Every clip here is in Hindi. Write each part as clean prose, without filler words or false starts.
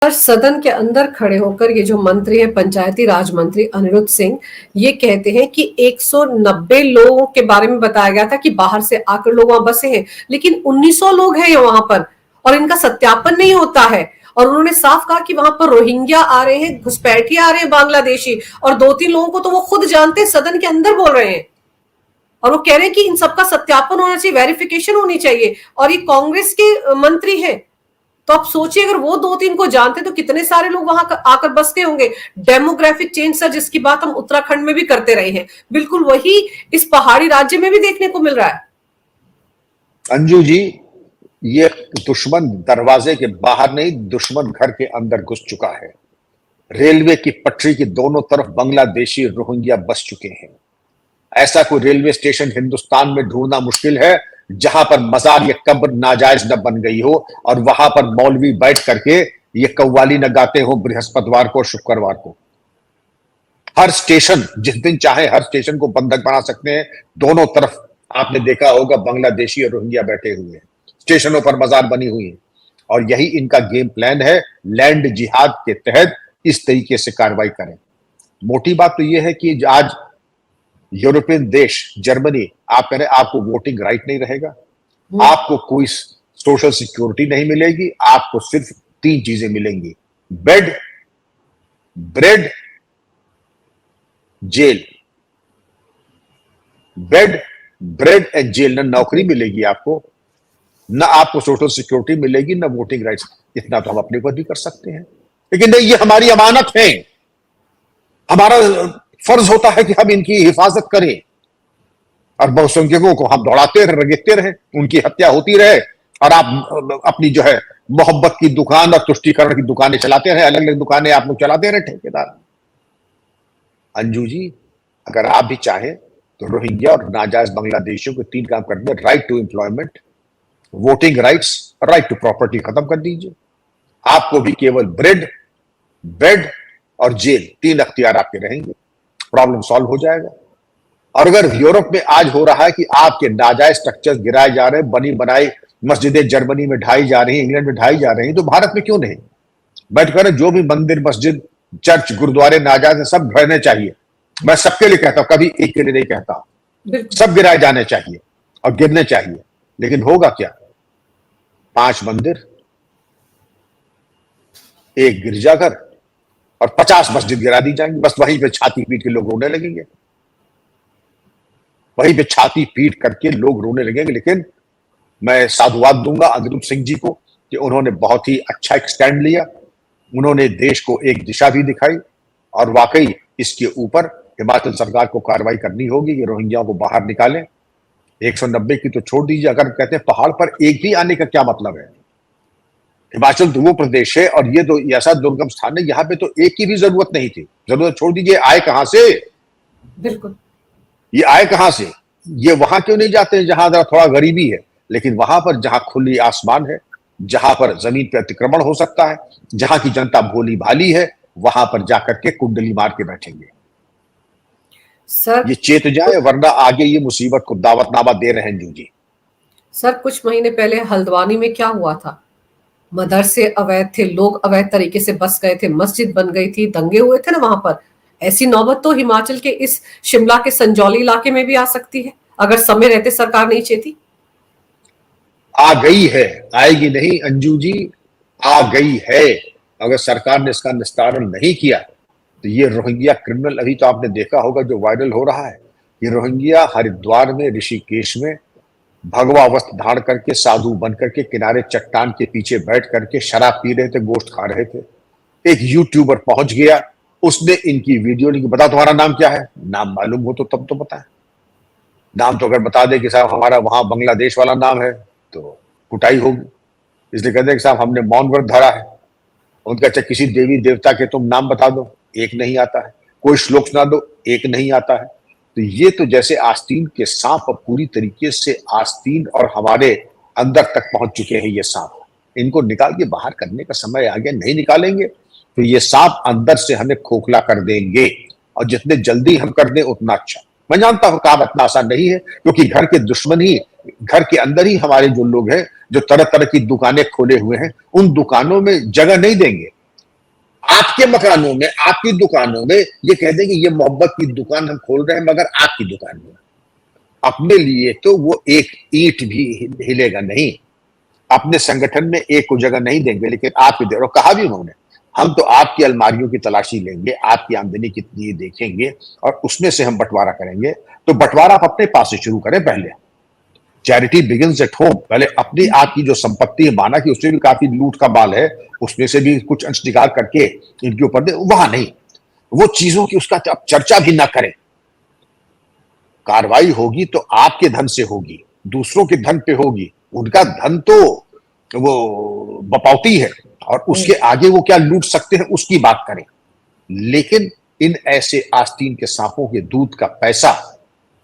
और सदन के अंदर खड़े होकर ये जो मंत्री है, पंचायती राज मंत्री अनिरुद्ध सिंह, ये कहते हैं कि 190 लोगों के बारे में बताया गया था कि बाहर से आकर लोग वहां बसे हैं, लेकिन 1900 लोग हैं वहां पर और इनका सत्यापन नहीं होता है। और उन्होंने साफ कहा कि वहां पर रोहिंग्या आ रहे हैं, घुसपैठिए आ रहे हैं बांग्लादेशी, और 2-3 लोगों को तो वो खुद जानते हैं, सदन के अंदर बोल रहे हैं। और वो कह रहे हैं कि इन सबका सत्यापन होना चाहिए, वेरिफिकेशन होनी चाहिए, और ये कांग्रेस के मंत्री हैं। तो आप सोचिए, अगर वो 2-3 को जानते तो कितने सारे लोग वहां आकर बसते होंगे। डेमोग्राफिक चेंज सर, जिसकी बात हम उत्तराखंड में भी करते रहे हैं, बिल्कुल वही इस पहाड़ी राज्य में भी देखने को मिल रहा है। अंजू जी, ये दुश्मन दरवाजे के बाहर नहीं, दुश्मन घर के अंदर घुस चुका है। रेलवे की पटरी की दोनों तरफ बांग्लादेशी रोहिंग्या बस चुके हैं। ऐसा कोई रेलवे स्टेशन हिंदुस्तान में ढूंढना मुश्किल है जहां पर मजार या कब्र नाजायज न बन गई हो और वहां पर मौलवी बैठ करके ये कव्वाली न गाते हो बृहस्पतिवार को, शुक्रवार को। हर स्टेशन, जिस दिन चाहे हर स्टेशन को बंधक बना सकते हैं। दोनों तरफ आपने देखा होगा बांग्लादेशी और रोहिंग्या बैठे हुए हैं, स्टेशनों पर मजार बनी हुई है, और यही इनका गेम प्लान है। लैंड जिहाद के तहत इस तरीके से कार्रवाई करें। मोटी बात तो यह है कि आज यूरोपियन देश जर्मनी, आप कह रहे आपको वोटिंग राइट नहीं रहेगा, आपको कोई सोशल सिक्योरिटी नहीं मिलेगी, आपको सिर्फ 3 चीजें मिलेंगी: bed, bread, jail. Bed, bread and jail. न नौकरी मिलेगी आपको, न आपको सोशल सिक्योरिटी मिलेगी, न वोटिंग राइट्स। इतना तो हम अपने ऊपर भी कर सकते हैं, लेकिन नहीं, ये हमारी अमानत है। हमारा फर्ज होता है कि हम इनकी हिफाजत करें, और बहुसंख्यकों को हम दौड़ाते रहे, रगेते रहे, उनकी हत्या होती रहे, और आप अपनी जो है मोहब्बत की दुकान और तुष्टीकरण की दुकानें चलाते रहे। अलग अलग दुकानें आप लोग चलाते रहे, ठेकेदार। अंजू जी, अगर आप भी चाहें तो रोहिंग्या और नाजायज बांग्लादेशियों को 3 काम कर दे: right to employment, voting rights, right to property खत्म कर दीजिए। आपको भी केवल ब्रेड, बेड और जेल, 3 अख्तियार आपके रहेंगे। प्रॉब्लम सॉल्व हो जाएगा। और अगर यूरोप में आज हो रहा है कि आपके नाजायज स्ट्रक्चर गिराए जा रहे हैं, बनी बनाई मस्जिदें जर्मनी में ढाई जा रही हैं, इंग्लैंड में ढाई जा रही हैं, तो भारत में क्यों नहीं? बैठकर जो भी मंदिर, मस्जिद, चर्च, गुरुद्वारे नाजायज है, सब ढहने चाहिए। मैं सबके लिए कहता हूं, कभी एक के लिए नहीं कहता। सब गिराए जाने चाहिए और गिरने चाहिए। लेकिन होगा क्या? 5 मंदिर, 1 गिरजाघर और 50 मस्जिद गिरा दी जाएंगी। बस वहीं पे छाती पीट के लोग रोने लगेंगे, वहीं पे छाती पीट करके लोग रोने लगेंगे। लेकिन मैं साधुवाद दूंगा अनिरुद्ध सिंह जी को कि उन्होंने बहुत ही अच्छा एक स्टैंड लिया। उन्होंने देश को एक दिशा भी दिखाई, और वाकई इसके ऊपर हिमाचल सरकार को कार्रवाई करनी होगी कि रोहिंग्याओं को बाहर निकालें। 190 की तो छोड़ दीजिए, अगर कहते हैं पहाड़ पर एक भी आने का क्या मतलब है? हिमाचल तो वो प्रदेश है, और ये तो ऐसा दुर्गम स्थान है, यहां पे तो एक की भी जरूरत नहीं थी। जरूरत छोड़ दीजिए, आए कहां से? बिल्कुल, ये आए कहां से? ये वहां क्यों नहीं जाते हैं जहां जरा थोड़ा गरीबी है? लेकिन वहां पर जहां खुली आसमान है, जहां पर जमीन पर अतिक्रमण हो सकता है, जहां की जनता भोली भाली है, वहां पर जाकर के कुंडली मार के बैठेंगे। सर ये चेत जाए, वरना आगे ये मुसीबत को दावतनामा दे रहे हैं जी। सर, कुछ महीने पहले हल्द्वानी में क्या हुआ था? मदरसे अवैध थे, लोग अवैध तरीके से बस गए थे, मस्जिद बन गई थी, दंगे हुए थे ना वहां पर। ऐसी नौबत तो हिमाचल के इस शिमला के संजौली इलाके में भी आ सकती है, अगर समय रहते सरकार नहीं चेती। आ गई है, आएगी नहीं अंजू जी, आ गई है। अगर सरकार ने इसका निस्तारण नहीं किया तो ये रोहिंग्या क्रिमिनल, अभी तो आपने देखा होगा जो वायरल हो रहा है, ये रोहिंग्या हरिद्वार में, ऋषिकेश में भगवा वस्त्र धारण करके, साधु बन करके, किनारे चट्टान के पीछे बैठ करके शराब पी रहे थे, गोश्त खा रहे थे। एक यूट्यूबर पहुंच गया, उसने इनकी वीडियो लिखी। बता तुम्हारा नाम क्या है? नाम मालूम हो तो तब तो बताए। नाम तो अगर बता दे कि साहब हमारा वहां बांग्लादेश वाला नाम है तो कुटाई होगी। इसलिए कहते हैं कि साहब हमने मौन व्रत धरा है। उनका अच्छा, किसी देवी देवता के तुम नाम बता दो, एक नहीं आता है। कोई श्लोक सुना दो, एक नहीं आता है। तो ये तो जैसे आस्तीन के सांप अब पूरी तरीके से आस्तीन और हमारे अंदर तक पहुंच चुके हैं ये सांप। इनको निकाल के बाहर करने का समय आ गया। नहीं निकालेंगे तो ये सांप अंदर से हमें खोखला कर देंगे, और जितने जल्दी हम कर दें उतना अच्छा। मैं जानता हूं काम इतना आसान नहीं है, क्योंकि घर के दुश्मन ही, घर के अंदर ही हमारे जो लोग हैं जो तरह तरह की दुकानें खोले हुए हैं, उन दुकानों में जगह नहीं देंगे। आपके मकानों में, आपकी दुकानों में ये कह दें कि ये मोहब्बत की दुकान हम खोल रहे हैं, मगर आपकी दुकान में अपने लिए तो वो एक ईंट भी हिलेगा नहीं, अपने संगठन में एक को जगह नहीं देंगे, लेकिन आपकी दे। और कहा भी उन्होंने, हम तो आपकी अलमारियों की तलाशी लेंगे, आपकी आमदनी कितनी है देखेंगे और उसमें से हम बंटवारा करेंगे। तो बंटवारा आप अपने पास से शुरू करें पहले। Charity begins at home. पहले अपनी आपकी जो संपत्ति है, माना कि उसमें भी काफी लूट का माल है, उसमें से भी कुछ अंश निकाल करके इनके ऊपर दे, वहां नहीं, वो चीजों की उसका आप चर्चा भी ना करें। कार्रवाई होगी तो आपके धन से होगी, दूसरों के धन पे होगी। उनका धन तो वो बपौती है और उसके आगे वो क्या लूट सकते हैं उसकी बात करें। लेकिन इन ऐसे आस्तीन के सांपों के दूध का पैसा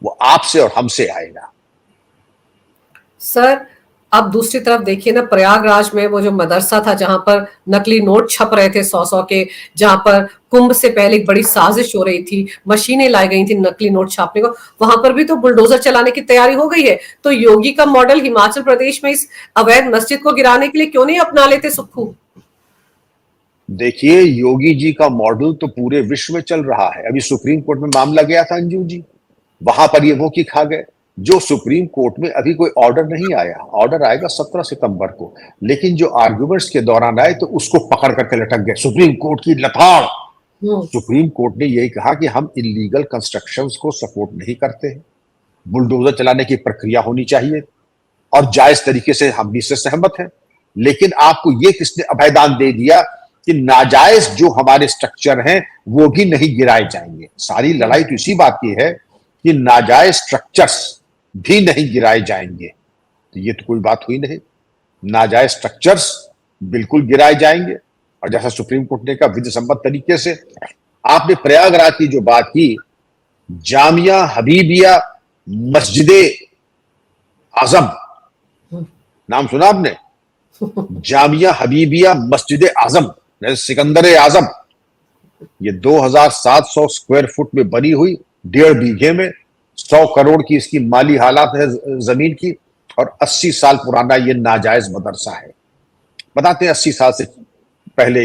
वो आपसे और हमसे आएगा। सर, अब दूसरी तरफ देखिए ना, प्रयागराज में वो जो मदरसा था जहां पर नकली नोट छप रहे थे 100-100 के, जहां पर कुंभ से पहले एक बड़ी साजिश हो रही थी, मशीनें लाई गई थी नकली नोट छापने को, वहां पर भी तो बुलडोजर चलाने की तैयारी हो गई है। तो योगी का मॉडल हिमाचल प्रदेश में इस अवैध मस्जिद को गिराने के लिए क्यों नहीं अपना लेते सुक्खू? देखिए, योगी जी का मॉडल तो पूरे विश्व में चल रहा है। अभी सुप्रीम कोर्ट में मामला गया था अंजू जी, वहां पर ये वो की खा गए। जो सुप्रीम कोर्ट में अभी कोई ऑर्डर नहीं आया, ऑर्डर आएगा 17 सितंबर को, लेकिन जो आर्गुमेंट्स के दौरान आए तो उसको पकड़ करके लटक गए। सुप्रीम कोर्ट की लताड़। सुप्रीम कोर्ट ने यही कहा कि हम इलीगल कंस्ट्रक्शंस को सपोर्ट नहीं करते हैं, बुलडोजर चलाने की प्रक्रिया होनी चाहिए और जायज तरीके से हम भी इससे सहमत हैं। लेकिन आपको ये किसने अभयदान दे दिया कि नाजायज जो हमारे स्ट्रक्चर हैं वो भी नहीं गिराए जाएंगे। सारी लड़ाई तो इसी बात की है कि नाजायज स्ट्रक्चर्स भी नहीं गिराए जाएंगे। तो ये तो कोई बात हुई नहीं, नाजायज स्ट्रक्चर्स बिल्कुल गिराए जाएंगे। और जैसा सुप्रीम कोर्ट ने कहा विधि सम्मत तरीके से। आपने प्रयागराज की जो बात की, जामिया हबीबिया मस्जिद आजम, नाम सुना आपने? जामिया हबीबिया मस्जिद आजम, सिकंदर आजम, ये 2700 स्क्वायर फुट में बनी हुई, 1.5 बीघे में, 100 करोड़ की इसकी माली हालात है जमीन की, और 80 साल पुराना ये नाजायज मदरसा है। बताते हैं 80 साल से पहले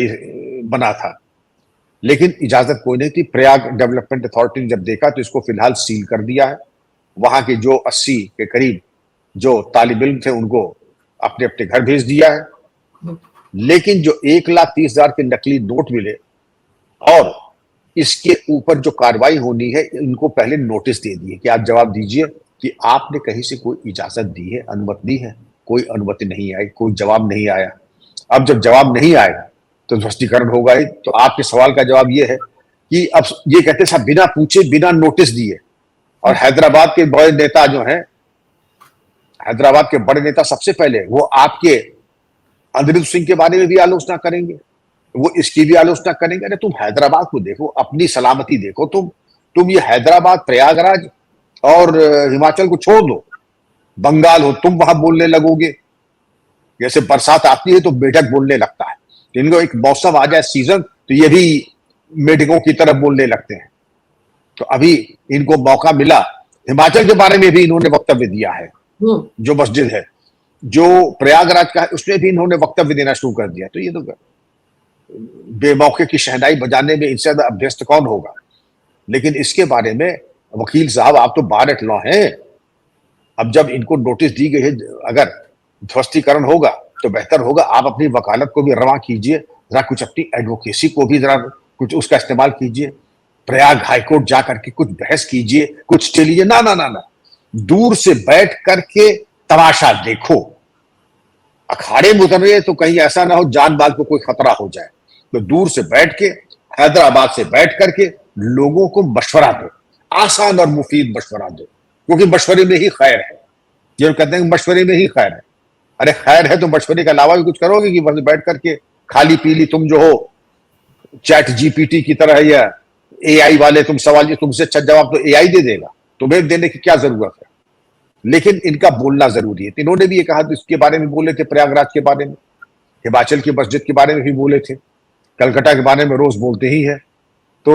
बना था, लेकिन इजाजत कोई नहीं थी। प्रयाग डेवलपमेंट अथॉरिटी ने जब देखा तो इसको फिलहाल सील कर दिया है। वहां के जो 80 के करीब जो तालिब इल्म थे उनको अपने अपने घर भेज दिया है। लेकिन जो 1,30,000 के नकली नोट मिले और इसके ऊपर जो कार्रवाई होनी है, इनको पहले नोटिस दे दिए कि आप जवाब दीजिए कि आपने कहीं से कोई इजाजत दी है, अनुमति दी है। कोई अनुमति नहीं आई, कोई जवाब नहीं आया। अब जब जवाब नहीं आएगा तो ध्वस्तीकरण होगा ही। तो आपके सवाल का जवाब यह है कि अब ये कहते साहब बिना पूछे बिना नोटिस दिए। और हैदराबाद के बड़े नेता जो हैं, हैदराबाद के बड़े नेता सबसे पहले वो आपके अनिरुद्ध सिंह के बारे में भी आलोचना करेंगे, वो इसकी भी आलोचना करेंगे। अरे तुम हैदराबाद को देखो, अपनी सलामती देखो। तुम ये हैदराबाद, प्रयागराज और हिमाचल को छोड़ दो, बंगाल हो, तुम वहां बोलने लगोगे। जैसे बरसात आती है तो मेढक बोलने लगता है, इनको एक मौसम आ जाए, सीजन, तो ये भी मेढकों की तरफ बोलने लगते हैं। तो अभी इनको मौका मिला, हिमाचल के बारे में भी इन्होंने वक्तव्य दिया है। जो मस्जिद है जो प्रयागराज का है उसमें भी इन्होंने वक्तव्य देना शुरू कर दिया। तो ये तो बेमौके की शहनाई बजाने में इनसे ज्यादा अभ्यस्त कौन होगा। लेकिन इसके बारे में वकील साहब आप तो बार एट लॉ हैं। अब जब इनको नोटिस दी गई है, अगर ध्वस्तीकरण होगा तो बेहतर होगा आप अपनी वकालत को भी रवा कीजिए, जरा कुछ अपनी एडवोकेसी को भी जरा कुछ उसका इस्तेमाल कीजिए। प्रयाग हाईकोर्ट जाकर के कुछ बहस कीजिए, कुछ स्टे लीजिए। ना ना ना ना, दूर से बैठ करके तमाशा देखो। अखाड़े में उतर रहे तो कहीं ऐसा ना हो जान माल को कोई खतरा हो जाए। तो दूर से बैठ के, हैदराबाद से बैठ करके लोगों को मशवरा दो, आसान और मुफीद मशवरा दो, क्योंकि मशवरे में ही खैर है। ये कहते हैं मशवरे में ही खैर है। अरे खैर है तो मशवरे के अलावा भी कुछ करोगे कि बस बैठ करके खाली पीली तुम जो हो चैट जीपीटी की तरह या एआई वाले तुम सवाल, तुमसे अच्छा जवाब तो एआई दे देगा, तुम्हें देने की क्या जरूरत है। लेकिन इनका बोलना जरूरी है। इन्होंने भी ये कहा, तो इसके बारे में बोले थे, प्रयागराज के बारे में, हिमाचल की मस्जिद के बारे में भी बोले थे, कलकत्ता के बारे में रोज बोलते ही है। तो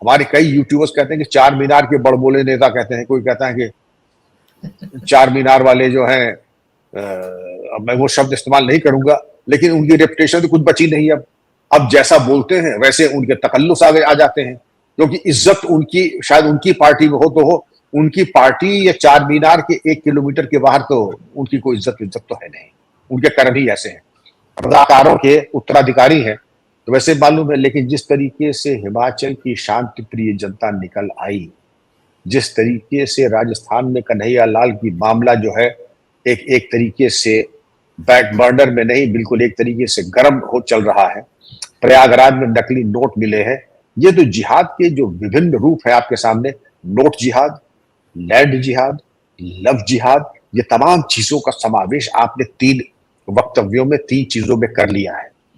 हमारे कई यूट्यूबर्स कहते हैं कि 4 मीनार के बड़बोले नेता कहते हैं। कोई कहता है कि 4 मीनार वाले जो हैं, अब मैं वो शब्द इस्तेमाल नहीं करूंगा, लेकिन उनकी रेपुटेशन तो कुछ बची नहीं। अब अब जैसा बोलते हैं वैसे उनके तकल्लुस आगे आ जाते हैं, क्योंकि इज्जत उनकी शायद उनकी पार्टी में हो, उनकी पार्टी या चार मीनार के 1 किलोमीटर के बाहर तो उनकी कोई इज्जत तो है नहीं। उनके कर्म ही ऐसे हैं, रजाकारों के उत्तराधिकारी हैं, तो वैसे मालूम है। लेकिन जिस तरीके से हिमाचल की शांति प्रिय जनता निकल आई, जिस तरीके से राजस्थान में कन्हैया लाल की मामला जो है एक तरीके से बैक बर्नर में नहीं, बिल्कुल एक तरीके से गर्म हो चल रहा है। प्रयागराज में नकली नोट मिले हैं। ये तो जिहाद के जो विभिन्न रूप है आपके सामने, नोट जिहाद, लैंड जिहाद, लव जिहाद, ये तमाम चीजों का समावेश आपने 3 वक्तव्यों में 3 चीजों में कर लिया है।